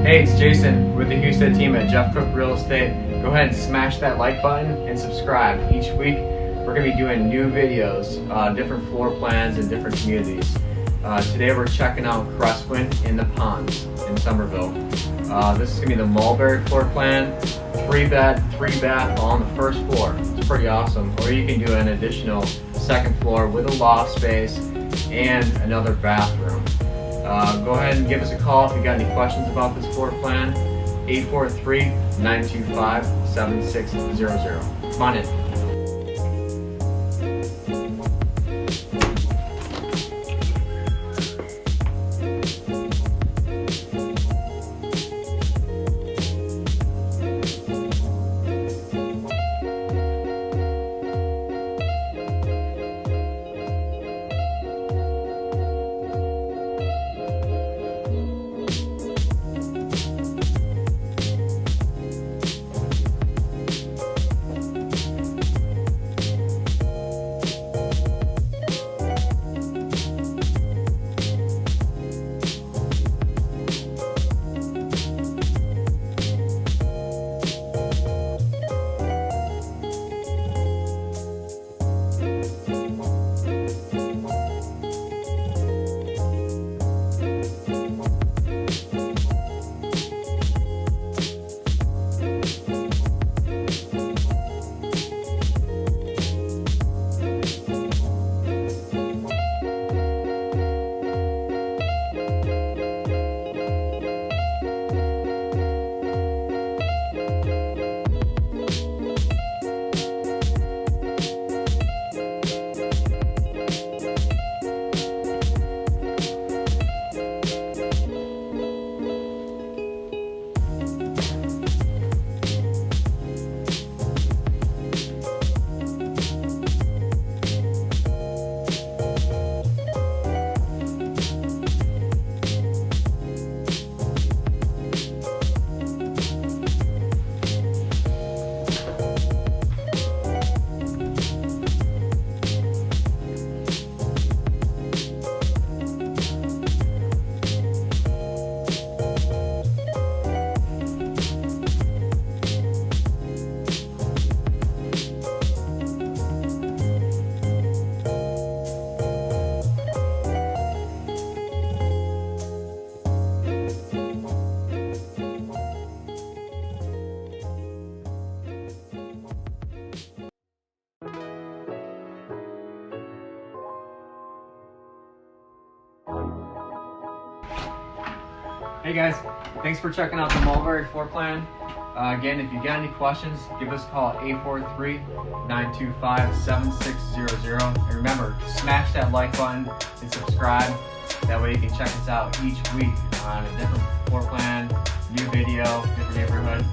Hey, it's Jason with the Houston team at Jeff Cook Real Estate. Go ahead and smash that like button and subscribe. Each week we're going to be doing new videos, different floor plans in different communities. Today we're checking out Cresswind in the Ponds in Summerville. This is going to be the Mulberry floor plan, 3-bed, 3-bath, all on the first floor. It's pretty awesome. Or you can do an additional second floor with a loft space and another bathroom. Go ahead and give us a call if you got any questions about this floor plan. 843-925-7600. Come on in. Hey guys, thanks for checking out the Mulberry floor plan. Again, if you got any questions, give us a call at 843-925-7600. And remember, smash that like button and subscribe. That way you can check us out each week on a different floor plan, new video, different neighborhood.